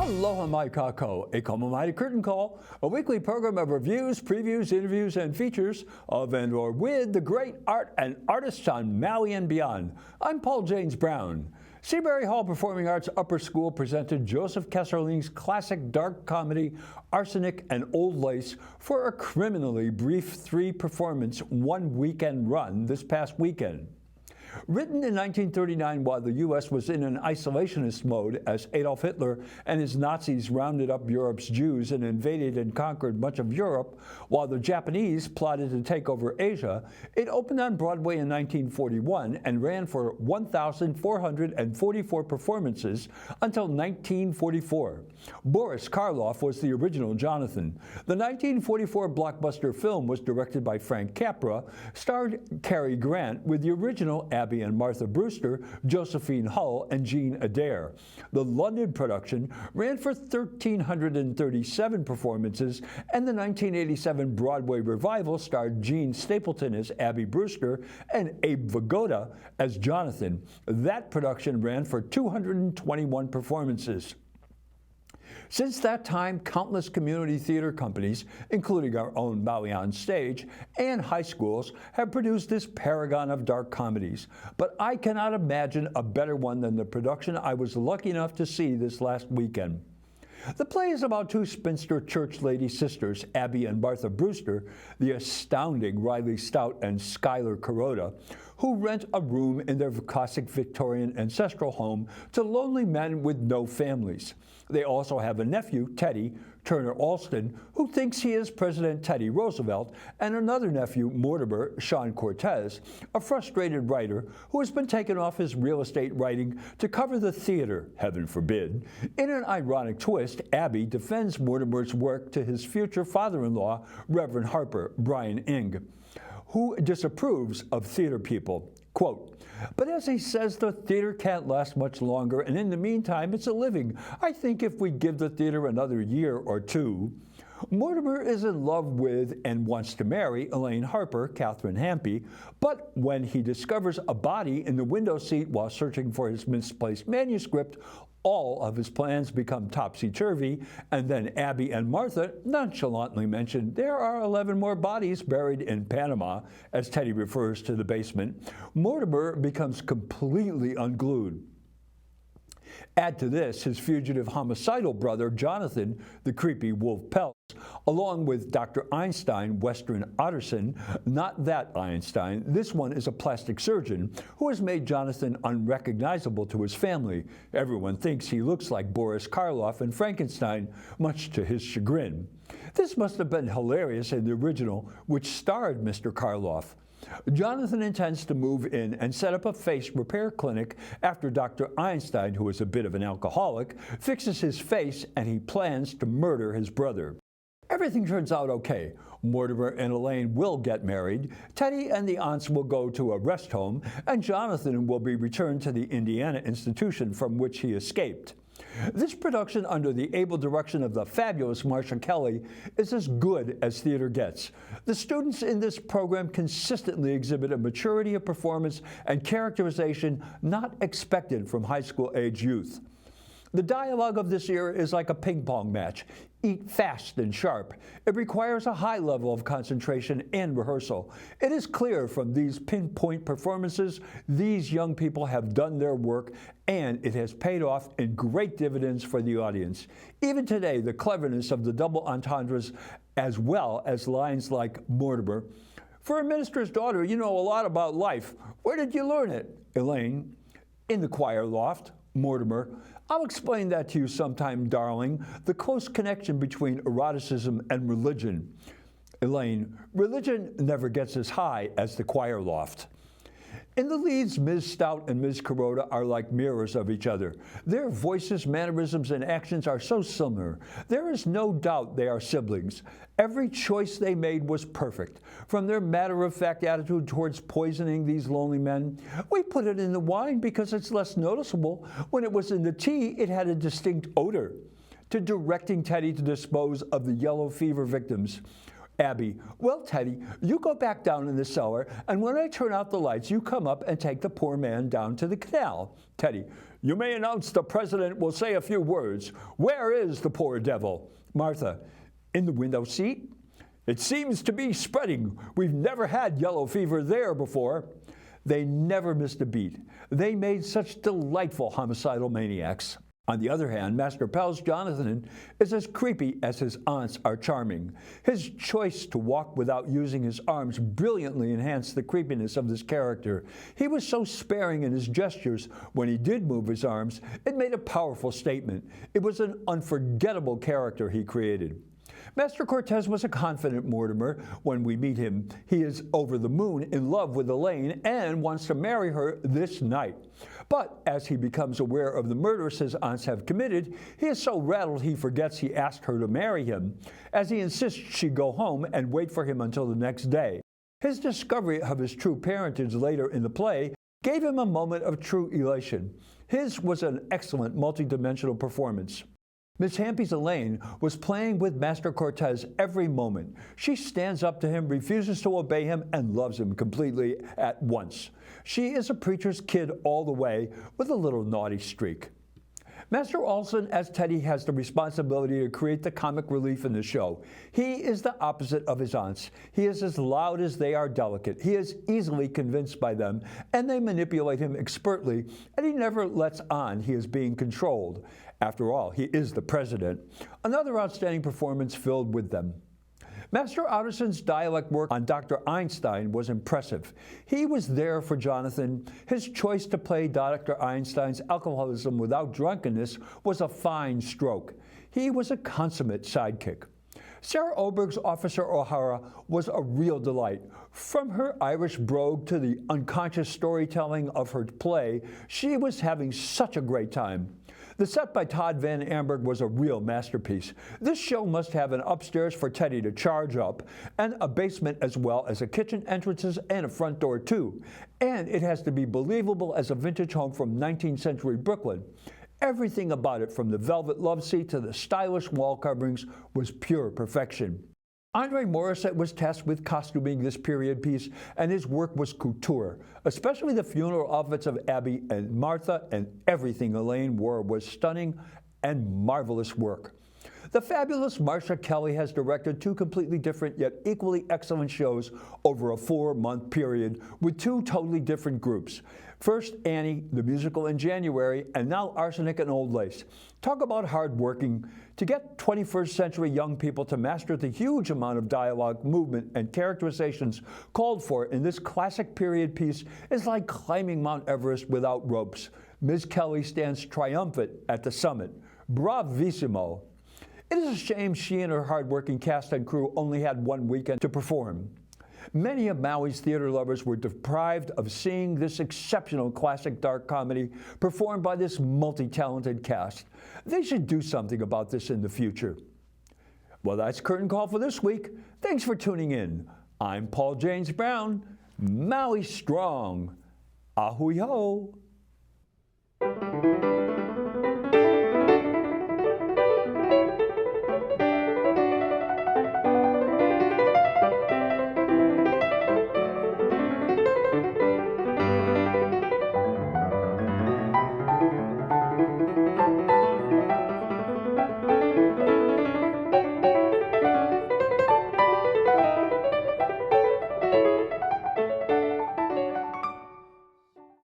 Aloha mai kako, a Kamamaiti Curtain Call, a weekly program of reviews, previews, interviews, and features of and or with the great art and artists on Maui and beyond. I'm Paul James Brown. Seabury Hall Performing Arts Upper School presented Joseph Kesserling's classic dark comedy Arsenic and Old Lace for a criminally brief 3-performance, 1-weekend run this past weekend. Written in 1939 while the U.S. was in an isolationist mode as Adolf Hitler and his Nazis rounded up Europe's Jews and invaded and conquered much of Europe, while the Japanese plotted to take over Asia, it opened on Broadway in 1941 and ran for 1,444 performances until 1944. Boris Karloff was the original Jonathan. The 1944 blockbuster film was directed by Frank Capra, starred Cary Grant with the original Abby and Martha Brewster, Josephine Hull, and Jean Adair. The London production ran for 1,337 performances, and the 1987 Broadway revival starred Jean Stapleton as Abby Brewster and Abe Vigoda as Jonathan. That production ran for 221 performances. Since that time, countless community theater companies, including our own Maui on Stage, and high schools have produced this paragon of dark comedies. But I cannot imagine a better one than the production I was lucky enough to see this last weekend. The play is about two spinster church lady sisters, Abby and Martha Brewster, the astounding Riley Stout and Skylar Kuroda, who rent a room in their classic Victorian ancestral home to lonely men with no families. They also have a nephew, Teddy, Turner Alston, who thinks he is President Teddy Roosevelt, and another nephew, Mortimer Sean Cortez, a frustrated writer who has been taken off his real estate writing to cover the theater, heaven forbid. In an ironic twist, Abby defends Mortimer's work to his future father-in-law, Reverend Harper Brian Ing, who disapproves of theater people. Quote, "But as he says, the theater can't last much longer, and in the meantime, it's a living. I think if we give the theater another year or two." Mortimer is in love with and wants to marry Elaine Harper, Catherine Hampy, but when he discovers a body in the window seat while searching for his misplaced manuscript, all of his plans become topsy-turvy, and then Abby and Martha nonchalantly mention there are 11 more bodies buried in Panama, as Teddy refers to the basement. Mortimer becomes completely unglued. Add to this his fugitive homicidal brother, Jonathan, the creepy Wolf Peltz, along with Dr. Einstein, Western Otterson, not that Einstein. This one is a plastic surgeon who has made Jonathan unrecognizable to his family. Everyone thinks he looks like Boris Karloff in Frankenstein, much to his chagrin. This must have been hilarious in the original, which starred Mr. Karloff. Jonathan intends to move in and set up a face repair clinic after Dr. Einstein, who is a bit of an alcoholic, fixes his face, and he plans to murder his brother. Everything turns out okay. Mortimer and Elaine will get married, Teddy and the aunts will go to a rest home, and Jonathan will be returned to the Indiana institution from which he escaped. This production, under the able direction of the fabulous Marcia Kelly, is as good as theater gets. The students in this program consistently exhibit a maturity of performance and characterization not expected from high school-age youth. The dialogue of this era is like a ping-pong match. Eat fast and sharp. It requires a high level of concentration and rehearsal. It is clear from these pinpoint performances, these young people have done their work, and it has paid off in great dividends for the audience. Even today, the cleverness of the double entendres, as well as lines like Mortimer, "For a minister's daughter, you know a lot about life. Where did you learn it?" Elaine, "In the choir loft." Mortimer, "I'll explain that to you sometime, darling. The close connection between eroticism and religion." Elaine, "Religion never gets as high as the choir loft." In the leads, Ms. Stout and Ms. Kuroda are like mirrors of each other. Their voices, mannerisms, and actions are so similar. There is no doubt they are siblings. Every choice they made was perfect. From their matter-of-fact attitude towards poisoning these lonely men, "We put it in the wine because it's less noticeable. When it was in the tea, it had a distinct odor," to directing Teddy to dispose of the yellow fever victims, Abby, well, Teddy, you go back down in the cellar, and when I turn out the lights, you come up and take the poor man down to the canal. Teddy, you may announce the president will say a few words. Where is the poor devil? Martha, in the window seat? It seems to be spreading. We've never had yellow fever there before. They never missed a beat. They made such delightful homicidal maniacs. On the other hand, Master Pell's Jonathan is as creepy as his aunts are charming. His choice to walk without using his arms brilliantly enhanced the creepiness of this character. He was so sparing in his gestures when he did move his arms, it made a powerful statement. It was an unforgettable character he created. Master Cortez was a confident Mortimer. When we meet him, he is over the moon in love with Elaine and wants to marry her this night. But as he becomes aware of the murders his aunts have committed, he is so rattled he forgets he asked her to marry him, as he insists she go home and wait for him until the next day. His discovery of his true parentage later in the play gave him a moment of true elation. His was an excellent multidimensional performance. Miss Hampy's Elaine was playing with Master Cortez every moment. She stands up to him, refuses to obey him, and loves him completely at once. She is a preacher's kid all the way, with a little naughty streak. Master Olson as Teddy has the responsibility to create the comic relief in the show. He is the opposite of his aunts. He is as loud as they are delicate. He is easily convinced by them, and they manipulate him expertly, and he never lets on he is being controlled. After all, he is the president. Another outstanding performance filled with them. Master Otterson's dialect work on Dr. Einstein was impressive. He was there for Jonathan. His choice to play Dr. Einstein's alcoholism without drunkenness was a fine stroke. He was a consummate sidekick. Sarah Oberg's Officer O'Hara was a real delight. From her Irish brogue to the unconscious storytelling of her play, she was having such a great time. The set by Todd Van Amberg was a real masterpiece. This show must have an upstairs for Teddy to charge up, and a basement as well as a kitchen entrances and a front door too. And it has to be believable as a vintage home from 19th century Brooklyn. Everything about it, from the velvet love seat to the stylish wall coverings, was pure perfection. Andre Morissette was tasked with costuming this period piece, and his work was couture, especially the funeral outfits of Abby and Martha, and everything Elaine wore was stunning and marvelous work. The fabulous Marcia Kelly has directed two completely different yet equally excellent shows over a 4-month period with two totally different groups. First, Annie, the musical in January, and now Arsenic and Old Lace. Talk about hard working. To get 21st century young people to master the huge amount of dialogue, movement, and characterizations called for in this classic period piece is like climbing Mount Everest without ropes. Ms. Kelly stands triumphant at the summit. Bravissimo. It is a shame she and her hard-working cast and crew only had one weekend to perform. Many of Maui's theater lovers were deprived of seeing this exceptional classic dark comedy performed by this multi-talented cast. They should do something about this in the future. Well, that's Curtain Call for this week. Thanks for tuning in. I'm Paul James Brown. Maui strong. Ahui ho.